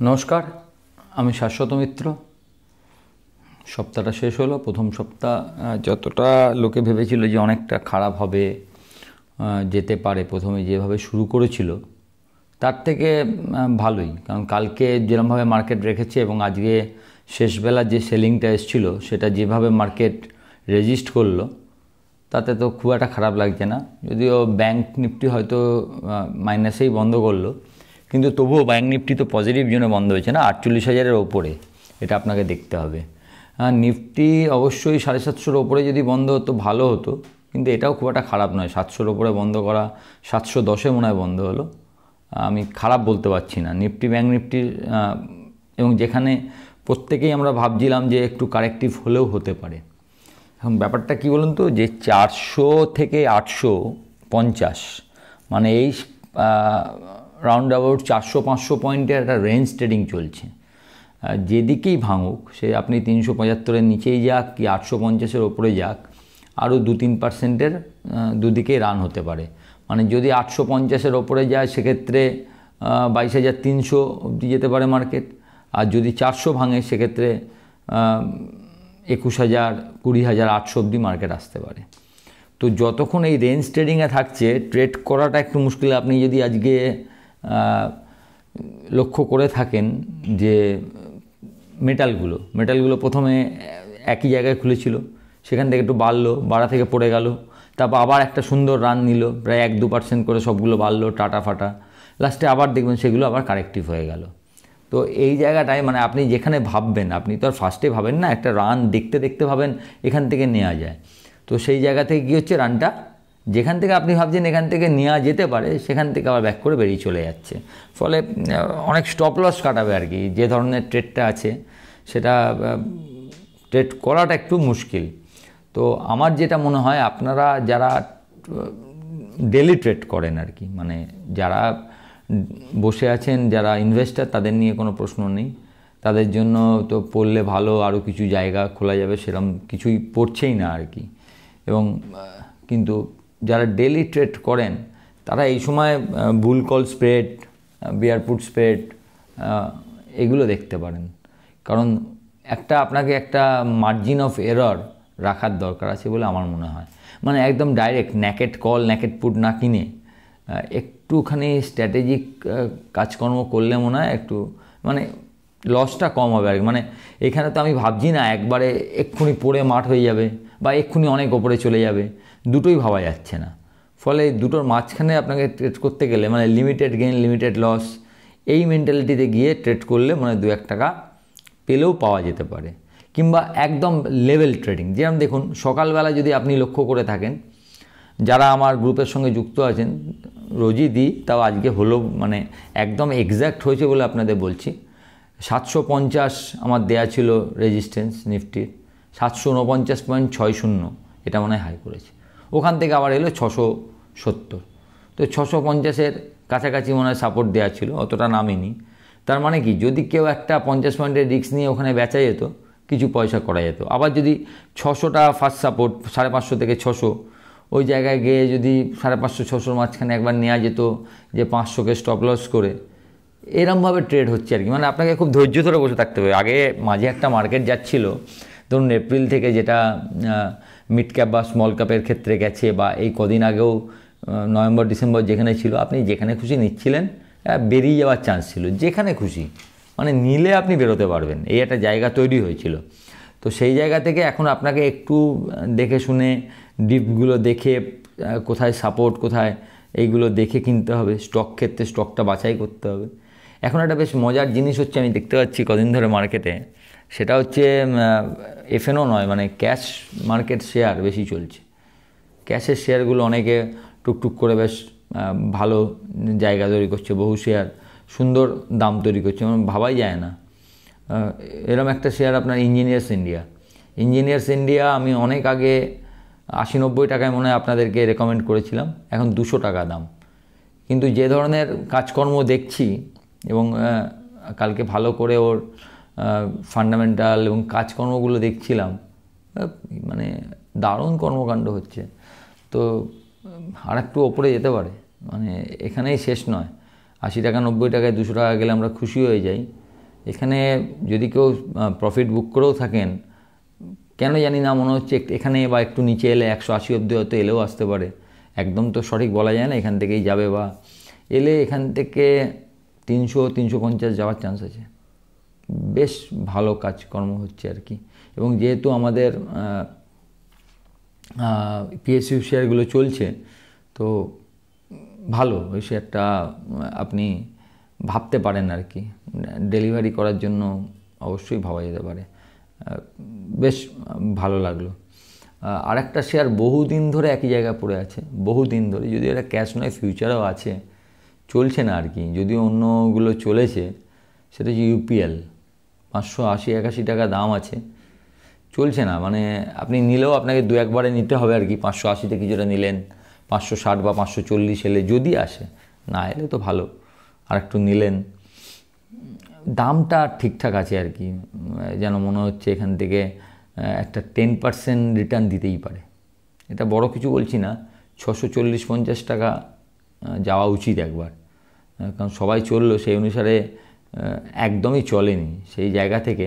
নমস্কার, আমি শাশ্বত মিত্র। সপ্তাহটা শেষ হলো। প্রথম সপ্তাহ যতটা লোকে ভেবেছিল যে অনেকটা খারাপ হবে, যেতে পারে, প্রথমে যেভাবে শুরু করেছিল তার থেকে ভালোই। কারণ কালকে যেরকমভাবে মার্কেট রেখেছে এবং আজকে শেষবেলা যে সেলিংটা এসেছিল সেটা যেভাবে মার্কেট রেজিস্ট করলো তাতে তো খুব একটা খারাপ লাগছে না। যদিও ব্যাংক নিফটি হয়তো মাইনাসেই বন্ধ করলো, কিন্তু তবুও ব্যাংক নিফটি তো পজিটিভ জোনে বন্ধ হয়েছে না, 48,000-এর ওপরে। এটা আপনাকে দেখতে হবে। নিফটি অবশ্যই 750-এর ওপরে যদি বন্ধ হতো ভালো হতো, কিন্তু এটাও খুব একটা খারাপ নয়। 700-এর ওপরে বন্ধ করা, 710-এ মনে হয় বন্ধ হলো, আমি খারাপ বলতে পারছি না। নিফটি, ব্যাংক নিফটি, এবং যেখানে প্রত্যেকেই আমরা ভাবছিলাম যে একটু কারেক্টিভ হলেও হতে পারে। এখন ব্যাপারটা কী বলুন তো, যে 400 থেকে 850, মানে এই রাউন্ড অ্যাবাউট 400-500 পয়েন্টের একটা রেঞ্জ ট্রেডিং চলছে। যেদিকেই ভাঙুক, সে আপনি 375-এর নিচেই যাক কি 850-এর ওপরে যাক, আরও 2-3%-এর দুদিকেই রান হতে পারে। মানে যদি 850-এর ওপরে যায় সেক্ষেত্রে 22,300 অবধি যেতে পারে মার্কেট, আর যদি 400 ভাঙে সেক্ষেত্রে 21,000, 20,800 অবধি মার্কেট আসতে পারে। তো যতক্ষণ এই রেঞ্জ ট্রেডিংয়ে থাকছে, ট্রেড করাটা একটু মুশকিল। আপনি যদি আজকে লক্ষ্য করে থাকেন যে মেটালগুলো প্রথমে একই জায়গায় খুলেছিল, সেখান থেকে একটু বাড়া থেকে পড়ে গেল, তারপর আবার একটা সুন্দর রান নিল, প্রায় 1-2% করে সবগুলো বাড়লো, টাটা ফাটা, লাস্টে আবার দেখবেন সেগুলো আবার কারেক্টিভ হয়ে গেল। তো এই জায়গাটায় মানে আপনি যেখানে ভাববেন, আপনি তো আর ফার্স্টে ভাবেন না, একটা রান দেখতে দেখতে ভাবেন এখান থেকে নেওয়া যায়। তো সেই জায়গা থেকে কী হচ্ছে, রানটা যেখান থেকে আপনি ভাবছেন এখান থেকে নেওয়া যেতে পারে, সেখান থেকে আবার ব্যাক করে বেরিয়ে চলে যাচ্ছে। ফলে অনেক স্টপ লস কাটাবে আর কি। যে ধরনের ট্রেডটা আছে সেটা ট্রেড করাটা একটু মুশকিল। তো আমার যেটা মনে হয়, আপনারা যারা ডেলি ট্রেড করেন আর কি, মানে যারা বসে আছেন, যারা ইনভেস্টার, তাদের নিয়ে কোনো প্রশ্ন নেই। তাদের জন্য তো পড়লে ভালো, আরও কিছু জায়গা খোলা যাবে, সেরকম কিছুই পড়ছেই না আর কি। এবং কিন্তু যারা ডেলি ট্রেড করেন তারা এই সময় বুল কল স্প্রেড, বিয়ার পুট স্প্রেড, এগুলো দেখতে পারেন। কারণ আপনাকে একটা মার্জিন অফ এরর রাখার দরকার আছে বলে আমার মনে হয়। মানে একদম direct naked call, naked put না কিনে একটুখানি স্ট্র্যাটেজিক কাজকর্ম করলে মনে হয় একটু মানে লসটা কম হবে আর কি। মানে এখানে তো আমি ভাবছি না একবারে এক্ষুনি পড়ে মাঠ হয়ে যাবে বা এক্ষুনি অনেক ওপরে চলে যাবে, দুটোই ভাবা যাচ্ছে না। ফলে দুটোর মাঝখানে আপনাকে ট্রেড করতে গেলে মানে লিমিটেড গেইন, লিমিটেড লস, এই মেন্টালিটিতে গিয়ে ট্রেড করলে মানে 2-1 টাকা পেলেও পাওয়া যেতে পারে। কিংবা একদম লেভেল ট্রেডিং, যেমন দেখুন সকালবেলা যদি আপনি লক্ষ্য করে থাকেন, যারা আমার গ্রুপের সঙ্গে যুক্ত আছেন, রোজই দিই, তাও আজকে হলো, মানে একদম এক্স্যাক্ট হয়েছে বলে আপনাদের বলছি। 750 আমার দেয়া ছিল রেজিস্ট্যান্স নিফটির, 749.60 এটা মনে হয় হাই করেছে। ওখান থেকে আবার এলো 670, তো 650-এর কাছাকাছি মনে হয় সাপোর্ট দেওয়া ছিল, অতটা নামেনি। তার মানে কি, যদি কেউ একটা 50 পয়েন্টের রিস্ক নিয়ে ওখানে বেচা যেত, কিছু পয়সা করা যেত। আবার যদি 600টা ফার্স্ট সাপোর্ট, 550 থেকে 600, ওই জায়গায় গিয়ে যদি 550-600 মাঝখানে একবার নেওয়া যেত, যে 500-কে স্টপ লস করে, এরমভাবে ট্রেড হচ্ছে আর কি। মানে আপনাকে খুব ধৈর্য ধরে বসে থাকতে হবে। আগে মাঝে একটা মার্কেট যাচ্ছিল, ধরুন এপ্রিল থেকে, যেটা মিড ক্যাপ বা স্মল ক্যাপের ক্ষেত্রে গেছে, বা এই কদিন আগেও নভেম্বর ডিসেম্বর যেখানে ছিল, আপনি যেখানে খুশি নিচ্ছিলেন, বেরিয়ে যাওয়ার চান্স ছিল যেখানে খুশি, মানে নিলে আপনি বেরোতে পারবেন, এই একটা জায়গা তৈরি হয়েছিল। তো সেই জায়গা থেকে এখন আপনাকে একটু দেখে শুনে, ডিপগুলো দেখে, কোথায় সাপোর্ট কোথায়, এইগুলো দেখে কিনতে হবে। স্টক ক্ষেত্রে স্টকটা বাছাই করতে হবে। এখন একটা বেশ মজার জিনিস হচ্ছে, আমি দেখতে পাচ্ছি কদিন ধরে মার্কেটে, সেটা হচ্ছে এফএনও নয়, মানে ক্যাশ মার্কেট শেয়ার বেশি চলছে। ক্যাশের শেয়ারগুলো অনেকে টুকটুক করে বেশ ভালো জায়গা তৈরি করছে, বহু শেয়ার সুন্দর দাম তৈরি করছে, মানে ভাবাই যায় না। এরম একটা শেয়ার আপনার ইঞ্জিনিয়ার্স ইন্ডিয়া, আমি অনেক আগে 80-90 টাকায় মনে হয় আপনাদেরকে রেকমেন্ড করেছিলাম, এখন 200 টাকা দাম। কিন্তু যে ধরনের কাজকর্ম দেখছি, এবং কালকে ভালো করে ওর ফান্ডামেন্টাল এবং কাজকর্মগুলো দেখছিলাম, মানে দারুণ কর্মকাণ্ড হচ্ছে। তো আর একটু ওপরে যেতে পারে, মানে এখানেই শেষ নয়। 80 টাকা 90 টাকায় 200 টাকা গেলে আমরা খুশি হয়ে যাই, এখানে যদি কেউ প্রফিট বুক করেও থাকেন, কেন জানি না মনে হচ্ছে এখানে বা একটু নিচে এলে 180 অবধি হয়তো এলেও আসতে পারে, একদম তো সঠিক বলা যায় না এখান থেকেই যাবে, বা এলে এখান থেকে 300-350 যাওয়ার চান্স আছে। বেশ ভালো কাজকর্ম হচ্ছে আর কি। এবং যেহেতু আমাদের পিএসইউ শেয়ারগুলো চলছে, তো ভালো ওই শেয়ারটা আপনি ভাবতে পারেন আর কি, ডেলিভারি করার জন্য অবশ্যই ভাবা যেতে পারে। বেশ ভালো লাগলো। আরেকটা শেয়ার বহুদিন ধরে একই জায়গায় পড়ে আছে, বহুদিন ধরে, যদিও এটা ক্যাশ নয়, ফিউচারও আছে, চলছে না আর কি, যদিও অন্যগুলো চলেছে, সেটা হচ্ছে ইউপিএল। 580-81 টাকা দাম আছে, চলছে না। মানে আপনি নিলেও আপনাকে 2-1বারে নিতে হবে আর কি। 580-তে কিছুটা নিলেন, 560 বা 540 এলে যদি আসে, না এলে তো ভালো, আর একটু নিলেন। দামটা ঠিকঠাক আছে আর কি, যেন মনে হচ্ছে এখান থেকে একটা 10% রিটার্ন দিতেই পারে। এটা বড় কিছু বলছি না, 640-50 টাকা যাওয়া উচিত একবার, কারণ সবাই চললো সেই অনুসারে একদমই চলেনি। সেই জায়গা থেকে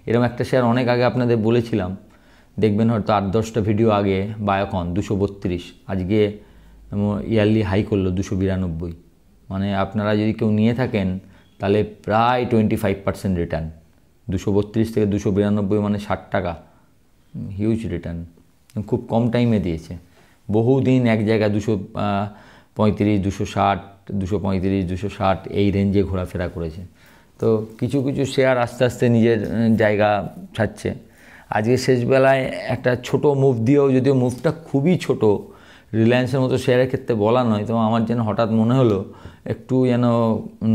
এরকম একটা শেয়ার অনেক আগে আপনাদের বলেছিলাম, দেখবেন হয়তো 8-10টা ভিডিও আগে, বায়োকন 232, আজকে ইয়ারলি হাই করলো 292। মানে আপনারা যদি কেউ নিয়ে থাকেন তাহলে প্রায় 25% রিটার্ন। 232 থেকে 292 মানে 60 টাকা, হিউজ রিটার্ন, খুব কম টাইমে দিয়েছে। বহুদিন এক জায়গায় 235, 260, 235, 260 এই রেঞ্জে ঘোরাফেরা করেছে। তো কিছু কিছু শেয়ার আস্তে আস্তে নিজের জায়গা ছাড়ছে। আজকে শেষবেলায় একটা ছোট মুভ দিয়েও, যদিও মুভটা খুবই ছোট, রিলায়েন্সের মতো শেয়ারের ক্ষেত্রে বলা নয়, তো আমার যেন হঠাৎ মনে হলো একটু যেন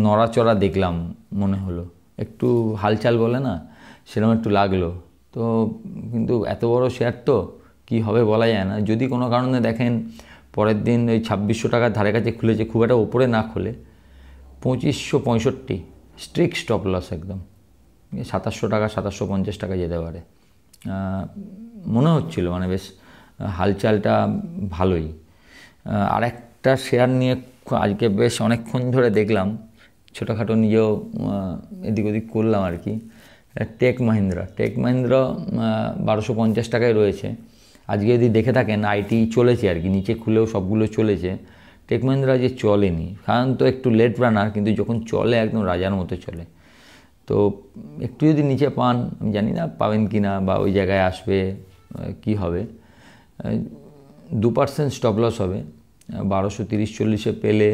নড়াচড়া দেখলাম, মনে হলো একটু হালচাল বলে না, সেরকম একটু লাগলো। তো কিন্তু এত বড় শেয়ার তো কী হবে বলা যায় না। যদি কোনো কারণে দেখেন পরের দিন ওই 2600 টাকার ধারে কাছে খুলেছে, খুব একটা ওপরে না খুলে 2565 স্ট্রিক্ট স্টপ লস, একদম 2700 টাকা, 2750 টাকা যেতে পারে মনে হচ্ছিল। মানে বেশ হালচালটা ভালোই। আর একটা শেয়ার নিয়ে আজকে বেশ অনেকক্ষণ ধরে দেখলাম, ছোটোখাটো নিজেও এদিক ওদিক করলাম আর কি। টেক মাহিন্দ্রা 1250 টাকায় রয়েছে। আজকে যদি দেখে থাকেন আইটি চলেছে আর কি, নিচে খুলেও সবগুলো চলেছে। টেক মাহিন্দ্রা যে চলেনি, কারণ তো একটু লেট রানার, কিন্তু যখন চলে একদম রাজার মতো চলে। তো একটু যদি নিচে পান, আমি জানি না পাবেন কি না, বা ওই জায়গায় আসবে কি হবে, 2% স্টপ লস হবে। 1230-40 পেলে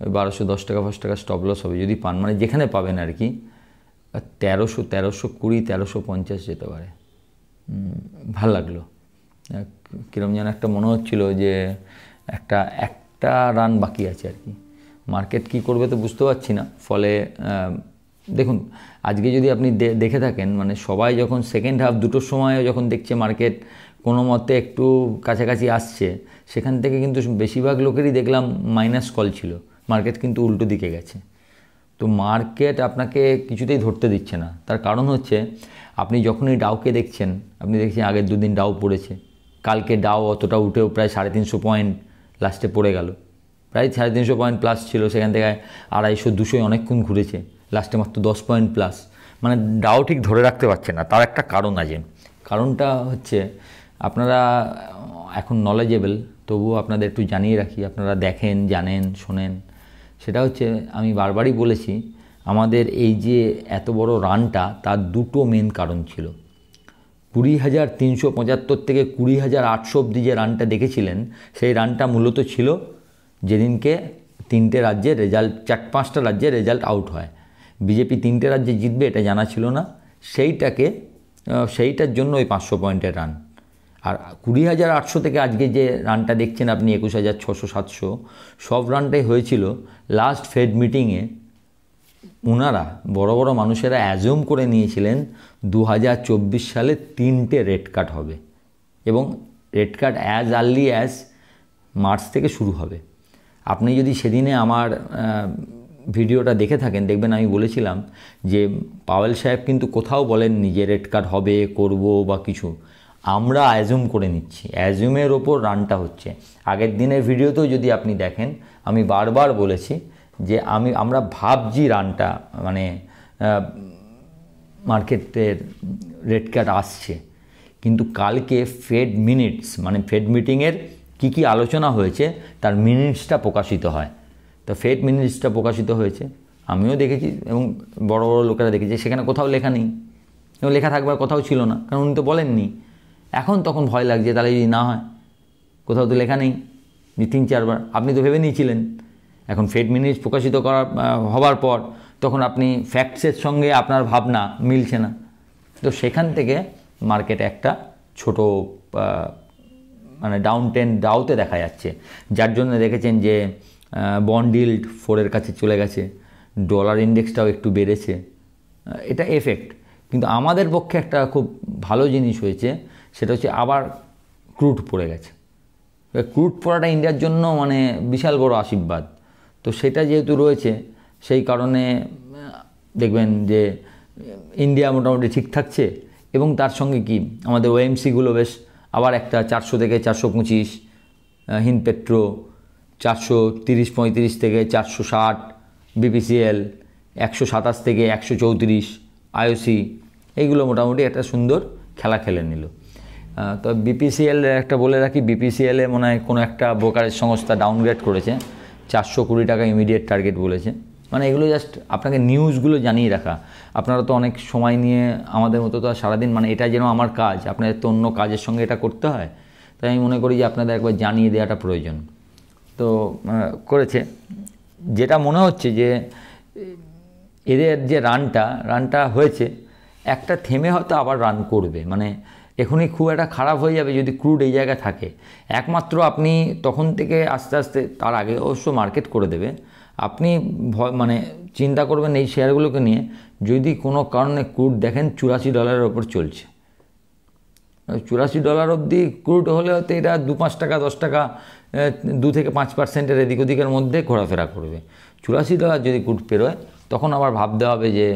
1210 টাকা 5 টাকা স্টপ লস হবে যদি পান, মানে যেখানে পাবেন আর কি। 1320, 1350 যেতে পারে। ভাল লাগলো, কীরকম যেন একটা মনে হচ্ছিল যে একটা রান বাকি আছে আর কি। মার্কেট কি করবে তো বুঝতে পারছি না। ফলে দেখুন আজকে যদি আপনি দেখে থাকেন, মানে সবাই যখন সেকেন্ড হাফ 2টোর সময় যখন দেখছে মার্কেট কোনো মতে একটু কাছাকাছি আসছে, সেখান থেকে কিন্তু বেশিরভাগ লোকেরই দেখলাম মাইনাস কল ছিল, মার্কেট কিন্তু উল্টো দিকে গেছে। তো মার্কেট আপনাকে কিছুতেই ধরতে দিচ্ছে না। তার কারণ হচ্ছে আপনি যখনই ডাউকে দেখছেন, আপনি দেখছেন আগের দুদিন ডাউ পড়েছে, কালকে ডাউ অতটা উঠেও প্রায় 350 পয়েন্ট লাস্টে পড়ে গেল, প্রায় 350 পয়েন্ট প্লাস ছিল, সেখান থেকে 250-200 অনেকক্ষণ ঘুরেছে, লাস্টে মাত্র 10 পয়েন্ট প্লাস। মানে ডাউ ঠিক ধরে রাখতে পারছে না। তার একটা কারণ আছে, কারণটা হচ্ছে আপনারা এখন নলেজেবল, তবুও আপনাদের একটু জানিয়ে রাখি, আপনারা দেখেন, জানেন, শোনেন। সেটা হচ্ছে আমি বারবারই বলেছি, আমাদের এই যে এত বড় রানটা, তার দুটো মেন কারণ ছিল। 20,375 থেকে 20,800 অবধি যে রানটা দেখেছিলেন, সেই রানটা মূলত ছিল যেদিনকে 3টে রাজ্যের রেজাল্ট, 4-5টা রাজ্যের রেজাল্ট আউট হয়। বিজেপি 3টে রাজ্যে জিতবে এটা জানা ছিল না, সেইটার জন্য ওই 500 পয়েন্টের রান। আর 20,800 থেকে আজকে যে রানটা দেখছেন আপনি 21,600-700, সব রানটাই হয়েছিল লাস্ট ফেড মিটিংয়ে। ওনারা বড় বড় মানুষেরা অ্যাজিউম করে নিয়েছিলেন 2024 সালে 3টে রেড কাট হবে, এবং রেড কাট অ্যাজ আর্লি অ্যাজ মার্চ থেকে শুরু হবে। আপনি যদি সেদিনে আমার ভিডিওটা দেখে থাকেন, দেখবেন আমি বলেছিলাম যে পাওয়েল সাহেব কিন্তু কোথাও বলেননি যে রেড কাট হবে, করব বা কিছু। আমরা অ্যাজিউম করে নিচ্ছি, অ্যাজিউমের ওপর রানটা হচ্ছে। আগের দিনের ভিডিওতেও যদি আপনি দেখেন, আমি বারবার বলেছি যে আমরা ভাবছি রানটা, মানে মার্কেটের রেট কাট আসছে, কিন্তু কালকে ফেড মিনিটস মানে ফেড মিটিংয়ের কী কী আলোচনা হয়েছে তার মিনিটসটা প্রকাশিত হয়। তো ফেড মিনিটসটা প্রকাশিত হয়েছে, আমিও দেখেছি এবং বড় বড় লোকেরা দেখেছে, সেখানে কোথাও লেখা নেই এবং লেখা থাকবার কথাও ছিল না, কারণ উনি তো বলেননি। এখন তখন ভয় লাগছে তাহলে যদি না হয়, কোথাও তো লেখা নেই যে 3-4 বার আপনি তো ভেবে নিয়েছিলেন। এখন ফেড মিনিটস প্রকাশিত হবার পর তখন আপনি ফ্যাক্টসের সঙ্গে আপনার ভাবনা মিলছে না, তো সেখান থেকে মার্কেটে একটা ছোট মানে ডাউতে দেখা যাচ্ছে, যার জন্য দেখেছেন যে বন্ড ইল্ড 4-এর কাছে চলে গেছে, ডলার ইন্ডেক্সটাও একটু বেড়েছে, এটা এফেক্ট। কিন্তু আমাদের পক্ষে একটা খুব ভালো জিনিস হয়েছে, সেটা হচ্ছে আবার ক্রুড পড়ে গেছে। ক্রুড পড়াটা ইন্ডিয়ার জন্য মানে বিশাল বড় আশীর্বাদ। তো সেটা যেহেতু রয়েছে, সেই কারণে দেখবেন যে ইন্ডিয়া মোটামুটি ঠিক থাকছে। এবং তার সঙ্গে কি আমাদের ওএমসিগুলো বেশ আবার একটা 400 থেকে 425, হিন্দপেট্রো 430-35 থেকে 460, বিপিসিএল 127 থেকে 134, আইওসি, এইগুলো মোটামুটি একটা সুন্দর খেলা খেলে নিল। তো বিপিসিএল একটা বলে রাখি, বিপিসিএলে মনে হয় কোনো একটা ব্রোকারেজ সংস্থা ডাউনগ্রেড করেছে, 420 টাকা ইমিডিয়েট টার্গেট বলেছে। মানে এগুলো জাস্ট আপনাকে নিউজগুলো জানিয়ে রাখা। আপনারা তো অনেক সময় নিয়ে আমাদের মতো তো সারাদিন, মানে এটা যেন আমার কাজ, আপনাদের তো অন্য কাজের সঙ্গে এটা করতে হয়, তাই আমি মনে করি যে আপনাদের একবার জানিয়ে দেওয়াটা প্রয়োজন। তো করেছে, যেটা মনে হচ্ছে যে এদের যে রানটা হয়েছে, একটা থেমে হয়তো আবার রান করবে, মানে এখনই খুব একটা খারাপ হয়ে যাবে যদি ক্রুড এই জায়গায় থাকে। একমাত্র আপনি তখন থেকে আস্তে আস্তে, তার আগে অবশ্য মার্কেট করে দেবে, আপনি মানে চিন্তা করবেন এই শেয়ারগুলোকে নিয়ে, যদি কোনো কারণে ক্রুড দেখেন $84 ওপর চলছে, $84 অবধি ক্রুড হলে হয়তো এটা 2-5 টাকা 10 টাকা 2 থেকে 5% এদিক ওদিকের মধ্যে ঘোরাফেরা করবে। $84 যদি ক্রুড পেরোয়, তখন আবার ভাবতে হবে যে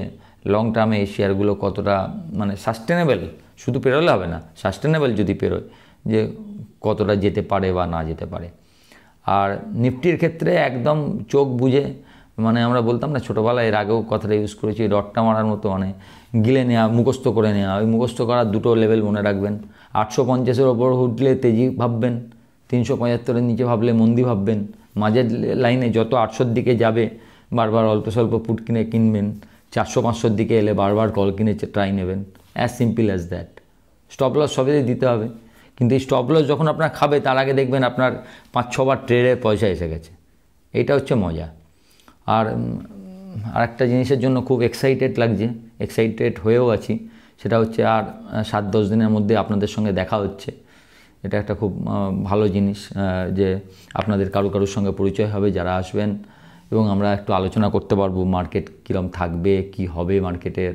লং টার্মে এই শেয়ারগুলো কতটা মানে সাস্টেনেবল, শুধু পেরোলে হবে না, সাস্টেনেবল যদি পেরোয় যে কতটা যেতে পারে বা না যেতে পারে। আর নিফটির ক্ষেত্রে একদম চোখ বুঝে, মানে আমরা বলতাম না ছোটোবেলায়, এর আগেও কথাটা ইউজ করেছি, রটটা মারার মতো, মানে গিলে নেওয়া, মুখস্থ করে নেওয়া। ওই মুখস্থ করার দুটো লেভেল মনে রাখবেন, 850-এর ওপর উঠলে তেজি ভাববেন, 375-এর নিচে ভাবলে মন্দি ভাববেন, মাঝের লাইনে যত 800-র দিকে যাবে বারবার অল্প স্বল্প পুট কিনবেন, 400-500-র দিকে এলে বারবার কল কিনে ট্রাই নেবেন, as simple as that. Stop loss সবেই দিতে হবে, কিন্তু এই স্টপ লস যখন আপনার খাবে, তার আগে দেখবেন আপনার 5-6 বার ট্রেডের পয়সা এসে গেছে, এইটা হচ্ছে মজা। আর আরেকটা জিনিসের জন্য খুব এক্সাইটেড হয়েও আছি, সেটা হচ্ছে আর 7-10 দিনের মধ্যে আপনাদের সঙ্গে দেখা হচ্ছে। এটা একটা খুব ভালো জিনিস যে আপনাদের কারোর সঙ্গে পরিচয় হবে যারা আসবেন, এবং আমরা একটু আলোচনা করতে পারবো মার্কেট কীরকম থাকবে, কি হবে, মার্কেটের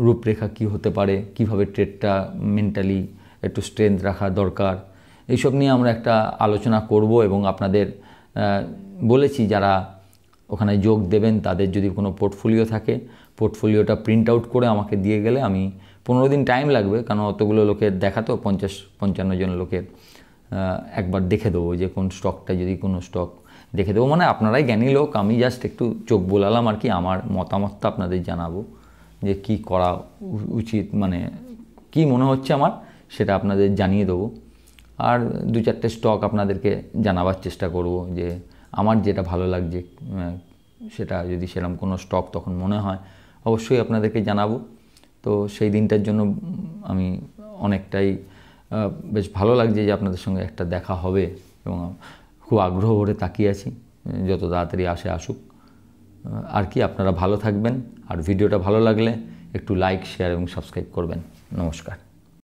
রূপরেখা কি হতে পারে, কিভাবে ট্রেডটা মেন্টালি একটু স্ট্রেংথ রাখা দরকার, এইসব নিয়ে আমরা একটা আলোচনা করব। এবং আপনাদের বলেছি যারা ওখানে যোগ দেবেন, তাদের যদি কোনো পোর্টফোলিও থাকে, পোর্টফোলিওটা প্রিন্ট আউট করে আমাকে দিয়ে গেলে, আমি 15 দিন টাইম লাগবে, কারণ অতগুলো লোকের দেখা তো 50-55 জন লোকের, একবার দেখে দেবো যে কোন স্টকটা, যদি কোনো স্টক দেখে দেবো, মানে আপনারাই জ্ঞানী লোক, আমি জাস্ট একটু চোখ বোলালাম আর কি, আমার মতামতটা আপনাদের জানাবো যে কি করা উচিত, মানে কি মনে হচ্ছে আমার, সেটা আপনাদের জানিয়ে দেবো। আর 2-4টে স্টক আপনাদেরকে জানাবার চেষ্টা করব যে আমার যেটা ভালো লাগছে, সেটা যদি সেরকম কোনো স্টক তখন মনে হয় অবশ্যই আপনাদেরকে জানাবো। তো সেই দিনটার জন্য আমি অনেকটাই বেশ ভালো লাগছে যে আপনাদের সঙ্গে একটা দেখা হবে, এবং খুব আগ্রহ ভরে তাকিয়ে আছি, যত তাড়াতাড়ি আসুক আর কি। আপনারা ভালো থাকবেন, আর ভিডিওটা ভালো লাগলে একটু লাইক, শেয়ার এবং সাবস্ক্রাইব করবেন। নমস্কার।